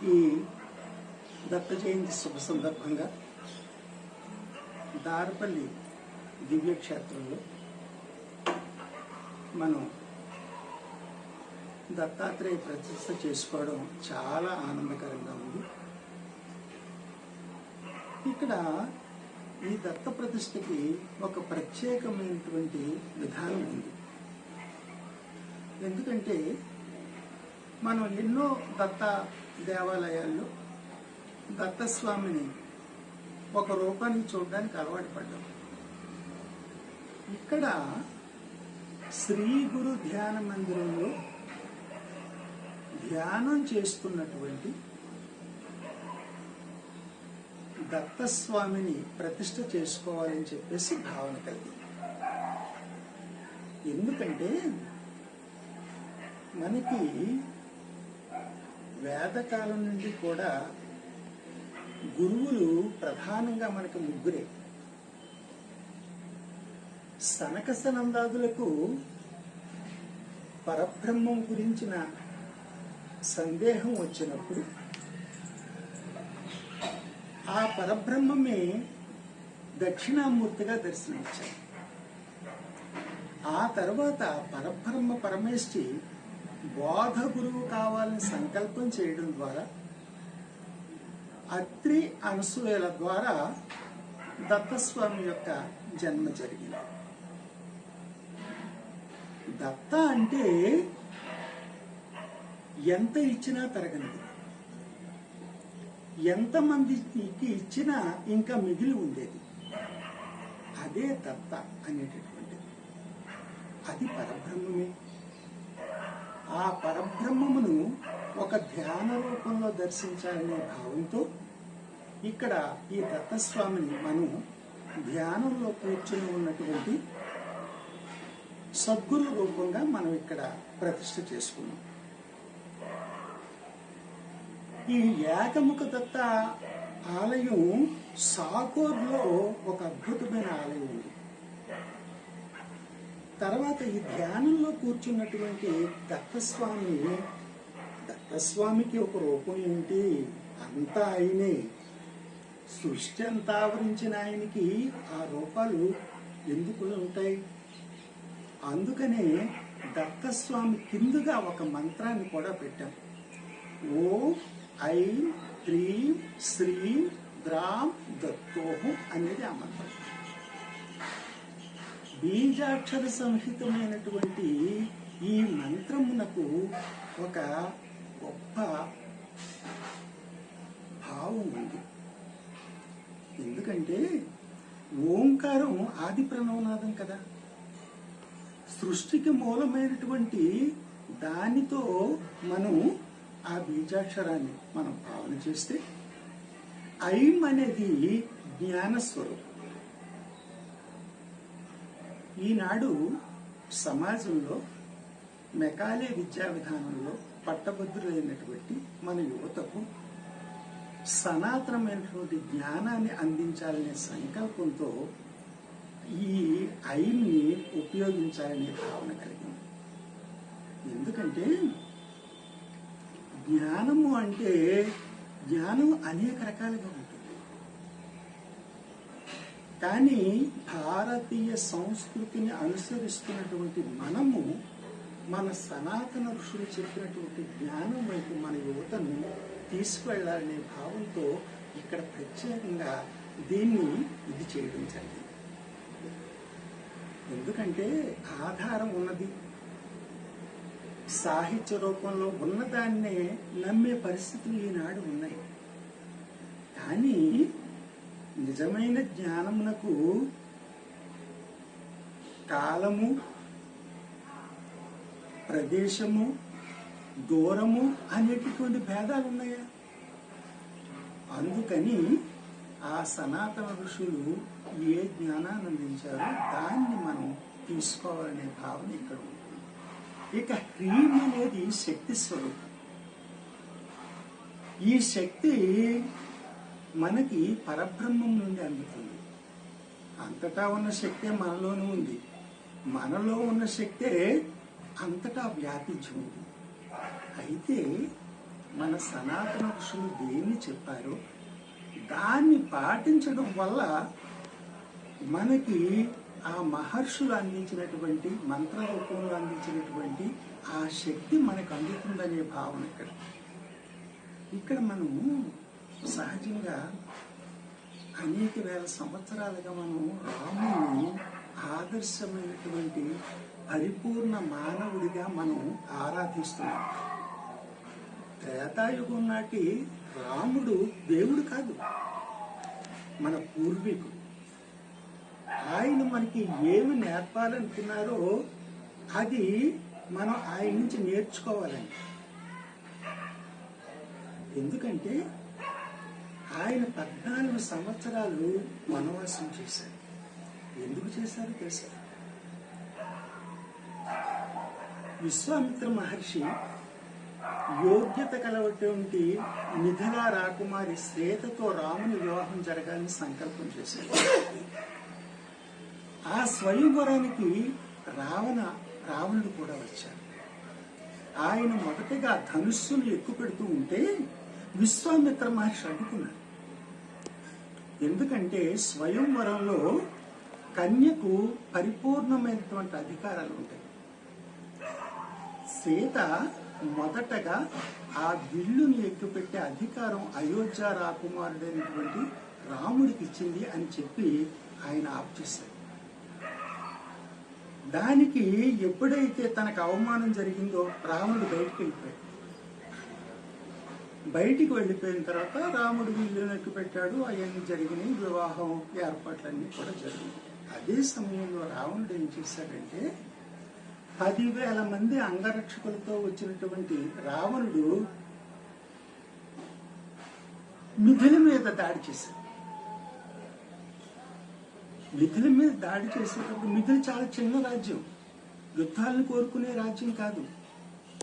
ఈ దత్త జయంతి శుభ సందర్భంగా దారపల్లి దివ్యక్షేత్రంలో మనం దత్తాత్రేయ ప్రతిష్ఠ చేసుకోవడం చాలా ఆనందకరంగా ఉంది. ఇక్కడ ఈ దత్త ప్రతిష్ఠకి ఒక ప్రత్యేకమైనటువంటి విధానం ఉంది. ఎందుకంటే మనం ఎన్నో దత్త దేవాలయాల్లో దత్తస్వామిని ఒక రూపాన్ని చూడడానికి అలవాటు పడ్డాం. ఇక్కడ శ్రీ గురు ధ్యాన మందిరంలో ధ్యానం చేస్తున్నటువంటి దత్తస్వామిని ప్రతిష్ఠ చేసుకోవాలని చెప్పేసి భావన కలిగింది. ఎందుకంటే మనకి వేదకాలం నుండి కూడా గురువులు ప్రధానంగా మనకి ముగ్గురే. సనక సనందాదులకు పరబ్రహ్మం గురించిన సందేహం వచ్చినప్పుడు ఆ పరబ్రహ్మమే దక్షిణామూర్తిగా దర్శనమిచ్చారు. ఆ తర్వాత పరబ్రహ్మ పరమేశ్వరి బోధ గురువు కావాలని సంకల్పం చేయడం ద్వారా అత్రి అనసూయల ద్వారా దత్తస్వామి యొక్క జన్మ జరిగింది. దత్త అంటే ఎంత ఇచ్చినా తరగనిది, ఎంతమందికి ఇచ్చినా ఇంకా మిగిలి ఉండేది. అదే దత్త అనేటటువంటిది. అది పరబ్రహ్మమే. ఆ పరబ్రహ్మమును ఒక ధ్యాన రూపంలో దర్శించాలనే భావంతో ఇక్కడ ఈ దత్తస్వామిని మనం ధ్యానంలో కూర్చుని ఉన్నటువంటి సద్గురు రూపంగా మనం ఇక్కడ ప్రతిష్ఠ చేసుకున్నాం. ఈ ఏకముఖ దత్త ఆలయం సాకోర్లో ఒక అద్భుతమైన ఆలయం ఉంది. తర్వాత ఈ ధ్యానంలో కూర్చున్నటువంటి దత్తస్వామికి ఒక రూపం ఏంటి? అంతా ఆయనే. సృష్టి అంతా ఆవరించిన ఆయనకి ఆ రూపాలు ఎందుకు ఉంటాయి? అందుకనే దత్తస్వామి కిందుగా ఒక మంత్రాన్ని కూడా పెట్టాం. ఓం ఐం హ్రీం శ్రీం ద్రాం దత్తోహం అనేది ఆ మంత్రం. బీజాక్షర సంహితమైనటువంటి ఈ మంత్రమునకు ఒక గొప్ప భావం ఉంది. ఎందుకంటే ఓంకారం ఆది ప్రణవనాదం కదా. సృష్టికి మూలమైనటువంటి దానితో మనం ఆ బీజాక్షరాన్ని మనం భావన చేస్తే ఐం అనేది జ్ఞానస్వరూపం. ఈనాడు సమాజంలో మెకాలే విద్యా విధానంలో పట్టభద్రులైనటువంటి మన యువతకు సనాతనమైనటువంటి జ్ఞానాన్ని అందించాలనే సంకల్పంతో ఈ ఐని ఉపయోగించాలనే భావన కలిగింది. ఎందుకంటే జ్ఞానము అంటే జ్ఞానం అనేక రకాలుగా ఉంటుంది. కానీ భారతీయ సంస్కృతిని అనుసరిస్తున్నటువంటి మనము మన సనాతన ఋషులు చెప్పినటువంటి జ్ఞానం వైపు మన యువతను తీసుకువెళ్లాలనే భావంతో ఇక్కడ ప్రత్యేకంగా దీన్ని ఇది చేయడం జరిగింది. ఎందుకంటే ఆధారం ఉన్నది, సాహిత్య రూపంలో ఉన్నదాన్నే నమ్మే పరిస్థితులు ఈనాడు ఉన్నాయి. కానీ నిజమైన జ్ఞానమునకు కాలము, ప్రదేశము, దూరము అనేటటువంటి భేదాలు ఉన్నాయా? అందుకని ఆ సనాతన ఋషులు ఏ జ్ఞానాన్ని అందించారో దాన్ని మనం తీసుకోవాలనే భావన ఇక్కడ ఉంటుంది. ఇక హ్రీం అనేది శక్తి స్వరూపం. ఈ శక్తి మనకి పరబ్రహ్మం నుండి అందుతుంది. అంతటా ఉన్న శక్తే మనలోనూ ఉంది. మనలో ఉన్న శక్తే అంతటా వ్యాపించి ఉంది. అయితే మన సనాతన ఋషులు దేన్ని చెప్పారో దాన్ని పాటించడం వల్ల మనకి ఆ మహర్షులు అందించినటువంటి మంత్ర రూపంలో అందించినటువంటి ఆ శక్తి మనకు అందుతుందనే భావన ఇక్కడ మనము సహజంగా అనేక వేల సంవత్సరాలుగా మనం రాముని ఆదర్శమైనటువంటి పరిపూర్ణ మానవుడిగా మనం ఆరాధిస్తున్నాం. త్రేతాయుగం నాటి రాముడు దేవుడు కాదు, మన పూర్వీకుడు. ఆయన మనకి ఏమి నేర్పాలనుకున్నారో అది మనం ఆయన నుంచి నేర్చుకోవాలని. ఎందుకంటే ఆయన 14 సంవత్సరాలు వనవాసం చేశారు. ఎందుకు చేశారో తెలుసా? విశ్వామిత్ర మహర్షి యోగ్యత కలవటువంటి మిథిలా రాకుమారి శ్వేతతో రాముని వివాహం జరగాలని సంకల్పం చేశారు. ఆ స్వయంవరానికి రావణుడు కూడా వచ్చారు. ఆయన మొదటగా ధనుస్సును ఎక్కుపెడుతూ ఉంటే విశ్వామిత్ర మహర్షి అడ్డుకున్నాడు. ఎందుకంటే స్వయంవరంలో కన్యకు పరిపూర్ణమైనటువంటి అధికారాలు ఉంటాయి. సీత మొదటగా ఆ విల్లుని ఎక్కుపెట్టే అధికారం అయోధ్య రాకుమారుడైనటువంటి రాముడికి ఇచ్చింది అని చెప్పి ఆయన ఆప్ చేశారు. దానికి ఎప్పుడైతే తనకు అవమానం జరిగిందో రాముడు బయటికి వెళ్ళిపోయిన తర్వాత రాముడు విల్లుని ఎక్కుపెట్టాడు. అవన్నీ జరిగినాయి, వివాహం ఏర్పాట్లన్నీ కూడా జరిగినాయి. అదే సమయంలో రావణుడు ఏం చేశాడంటే 10,000 మంది అంగరక్షకులతో వచ్చినటువంటి రావణుడు మిథిల మీద దాడి చేశాడు. మిథిల మీద దాడి చేసేటప్పుడు మిథిల చాలా చిన్న రాజ్యం, యుద్ధాలను కోరుకునే రాజ్యం కాదు,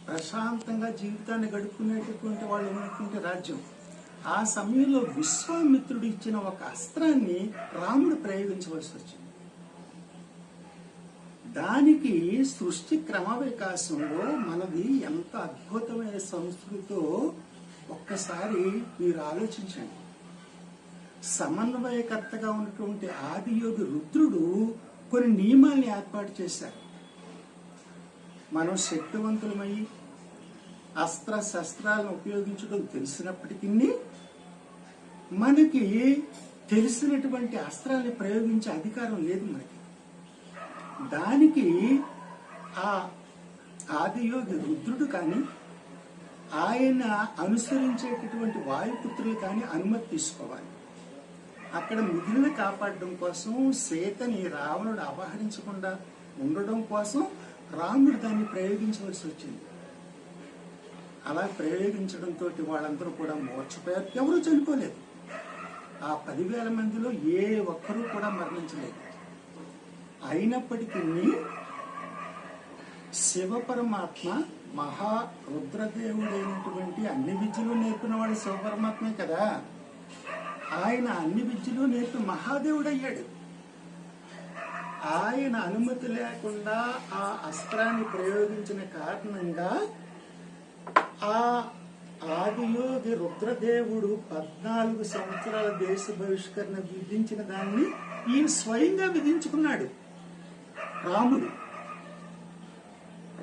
ప్రశాంతంగా జీవితాన్ని గడుపుకునేటటువంటి వాళ్ళు ఉన్నటువంటి రాజ్యం. ఆ సమయంలో విశ్వామిత్రుడు ఇచ్చిన ఒక అస్త్రాన్ని రాముడు ప్రయోగించవలసి వచ్చింది. దానికి సృష్టి క్రమ వికాసంలో మనది ఎంత అద్భుతమైన సంస్కృతితో ఒక్కసారి మీరు ఆలోచించండి. సమన్వయకర్తగా ఉన్నటువంటి ఆదియోగి రుద్రుడు కొన్ని నియమాల్ని ఏర్పాటు చేశారు. మనం శక్తివంతులమై అస్త్ర శస్త్రాలను ఉపయోగించడం తెలిసినప్పటికీ మనకి తెలిసినటువంటి అస్త్రాన్ని ప్రయోగించే అధికారం లేదు మనకి. దానికి ఆ ఆదియోగి రుద్రుడు కానీ ఆయన అనుసరించేటటువంటి వాయుపుత్రులు కానీ అనుమతి తీసుకోవాలి. అక్కడ మిథిలను కాపాడడం కోసం, సీతని రావణుడు అపహరించకుండా ఉండడం కోసం రాముడు దాన్ని ప్రయోగించవలసి వచ్చింది. అలా ప్రయోగించడంతో వాళ్ళందరూ కూడా మోర్చిపోయారు. ఎవరూ చనిపోలేదు. ఆ 10,000 మందిలో ఏ ఒక్కరూ కూడా మరణించలేదు. అయినప్పటికీ శివ పరమాత్మ మహా రుద్రదేవుడైనటువంటి అన్ని విద్యలు నేర్పిన వాడు శివ పరమాత్మే కదా. ఆయన అన్ని విద్యలు నేర్పి మహాదేవుడయ్యాడు. ఆయన అనుమతి లేకుండా ఆ అస్త్రాన్ని ప్రయోగించిన కారణంగా ఆ ఆదియోగి రుద్రదేవుడు 14 సంవత్సరాల దేశ బహిష్కరణ విధించిన దాన్ని ఈయన స్వయంగా విధించుకున్నాడు.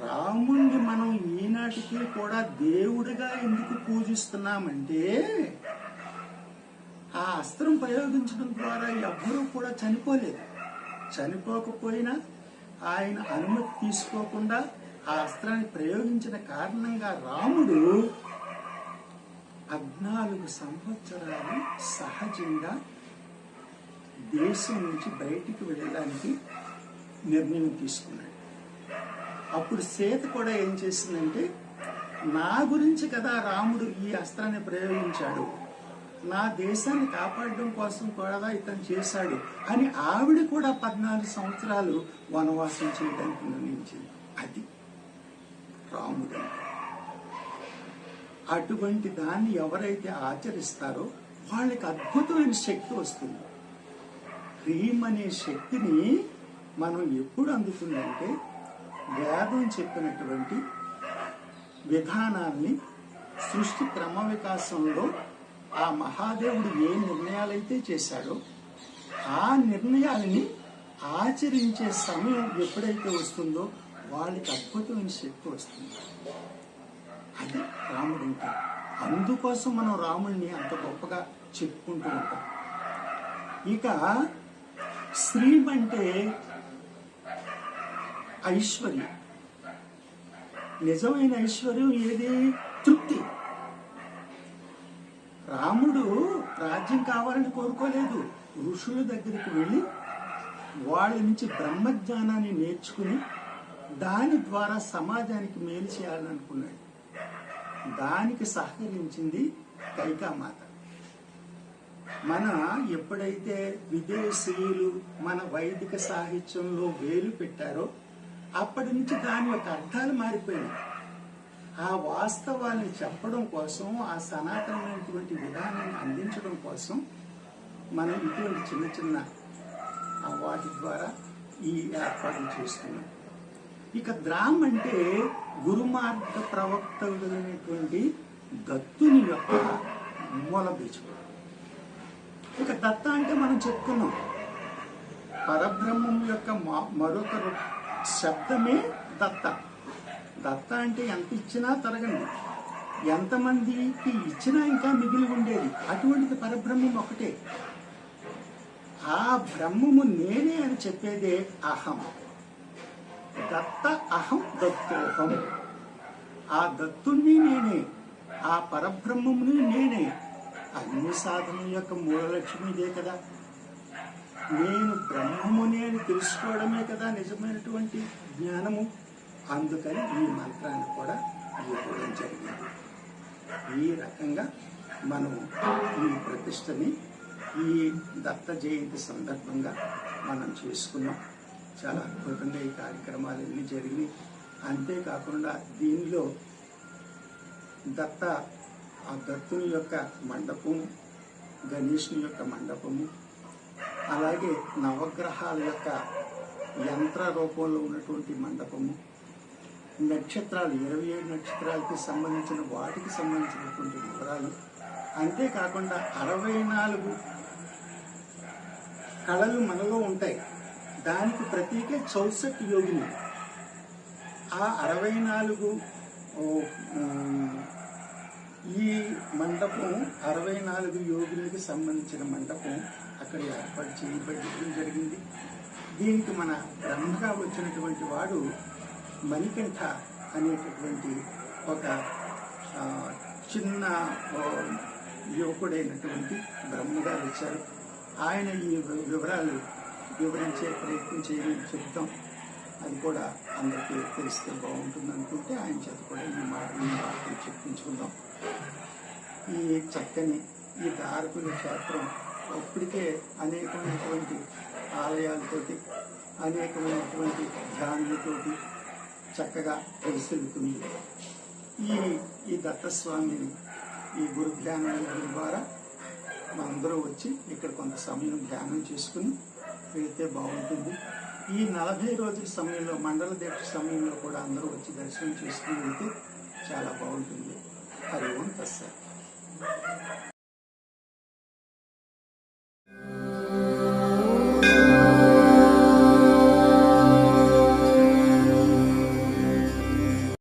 రాముడిని మనం ఈనాటికి కూడా దేవుడిగా ఎందుకు పూజిస్తున్నామంటే ఆ అస్త్రం ప్రయోగించడం ద్వారా ఎవ్వరూ కూడా చనిపోలేదు. చనిపోకపోయినా ఆయన అనుమతి తీసుకోకుండా ఆ అస్త్రాన్ని ప్రయోగించిన కారణంగా రాముడు 14 సంవత్సరాలు సహజంగా దేశం నుంచి బయటికి వెళ్ళడానికి నిర్ణయం తీసుకున్నాడు. అప్పుడు సీత కూడా ఏం చేసిందంటే, నా గురించి కదా రాముడు ఈ అస్త్రాన్ని ప్రయోగించాడు, నా దేశాన్ని కాపాడడం కోసం కూడా ఇతను చేశాడు అని ఆవిడ కూడా 14 సంవత్సరాలు వనవాసం చేయడానికి నిర్ణయించింది. అది రాముడు. అటువంటి దాన్ని ఎవరైతే ఆచరిస్తారో వాళ్ళకి అద్భుతమైన శక్తి వస్తుంది. హ్రీం అనే శక్తిని మనం ఎప్పుడు అందుతుందంటే వేదం చెప్పినటువంటి విధానాల్ని సృష్టి క్రమ వికాసంలో ఆ మహాదేవుడు ఏ నిర్ణయాలైతే చేశాడో ఆ నిర్ణయాలని ఆచరించే సమయం ఎప్పుడైతే వస్తుందో వాళ్ళకి అద్భుతమైన శక్తి వస్తుంది. అది రాముడు అంటే. అందుకోసం మనం రాముడిని అంత గొప్పగా చెప్పుకుంటూ ఉంటాం. ఇక స్త్రీ అంటే ఐశ్వర్యం. నిజమైన ఐశ్వర్యం ఏది? తృప్తి. రాముడు రాజ్యం కావాలని కోరుకోలేదు. ఋషుల దగ్గరికి వెళ్ళి వాళ్ళ నుంచి బ్రహ్మజ్ఞానాన్ని నేర్చుకుని దాని ద్వారా సమాజానికి మేలు చేయాలనుకున్నాడు. దానికి సహకరించింది కైకామాత. మన ఎప్పుడైతే విదేశీయులు మన వైదిక సాహిత్యంలో వేలు పెట్టారో అప్పటి నుంచి దాని యొక్క అర్థాలు మారిపోయాయి. ఆ వాస్తవాన్ని చెప్పడం కోసం, ఆ సనాతనమైనటువంటి విధానాన్ని అందించడం కోసం మనం ఇటువంటి చిన్న చిన్న వాటి ద్వారా ఈ ఏర్పాట్లు చేస్తున్నాం. ఇక ద్రామ్ అంటే గురుమార్గ ప్రవక్తలైనటువంటి దత్తుని యొక్క మూల బీజం. ఇక దత్త అంటే మనం చెప్పుకున్నాం పరబ్రహ్మం యొక్క మరొక శబ్దమే దత్త. దత్త అంటే ఎంత ఇచ్చినా తరగండి, ఎంతమందికి ఇచ్చినా ఇంకా మిగిలి ఉండేది. అటువంటిది పరబ్రహ్మం ఒకటే. ఆ బ్రహ్మము నేనే అని చెప్పేదే అహం. దత్త అహం దత్తోహం. ఆ దత్తుణ్ణి నేనే, ఆ పరబ్రహ్మముని నేనే. అన్ని సాధన యొక్క మూల లక్ష్యం ఇదే కదా. నేను బ్రహ్మముని అని తెలుసుకోవడమే కదా నిజమైనటువంటి జ్ఞానము. అందుకని ఈ మంత్రాన్ని కూడా ఇవ్వడం జరిగింది. ఈ రకంగా మనం ఈ ప్రతిష్టని ఈ దత్త జయంతి సందర్భంగా మనం చేసుకున్నాం. చాలా అద్భుతంగా ఈ కార్యక్రమాలన్నీ జరిగినాయి. అంతేకాకుండా దీనిలో ఆ దత్తుని యొక్క మండపము, గణేష్ని యొక్క మండపము, అలాగే నవగ్రహాల యొక్క యంత్ర రూపంలో ఉన్నటువంటి మండపము, నక్షత్రాలు 27 నక్షత్రాలకి సంబంధించిన వాటికి సంబంధించినటువంటి వివరాలు, అంతేకాకుండా 64 కళలు మనలో ఉంటాయి. దానికి ప్రతీకే 64 యోగిని. ఆ 64 ఈ మండపం 64 యోగులకి సంబంధించిన మండపం అక్కడ ఏర్పాటు చేయబడడం జరిగింది. దీనికి మన బ్రహ్మగా వచ్చినటువంటి వాడు మణికంఠ అనేటటువంటి ఒక చిన్న యువకుడైనటువంటి బ్రహ్మగా వచ్చారు. ఆయన ఈ వివరాలు వివరించే ప్రయత్నం చేయమని చెప్తాం. అది కూడా అందరికీ తెలిస్తే బాగుంటుంది అనుకుంటే ఆయన చేత కూడా ఈ మాటలు చెప్పించుకుందాం. ఈ చక్కని ఈ దారకుని క్షేత్రం ఇప్పటికే అనేకమైనటువంటి ఆలయాలతోటి, అనేకమైనటువంటి ధ్యానులతోటి చక్కగా పరిశీలుతుంది. ఈ దత్తస్వామిని ఈ గురు ధ్యానం ద్వారా మనందరూ వచ్చి ఇక్కడ కొంత సమయం ధ్యానం చేసుకుని వెళితే బాగుంటుంది. ఈ 40 రోజుల సమయంలో, మండల దీక్ష సమయంలో కూడా అందరూ వచ్చి దర్శనం చేసుకుని వెళితే చాలా బాగుంటుంది. హరి ఓం తస్సత్.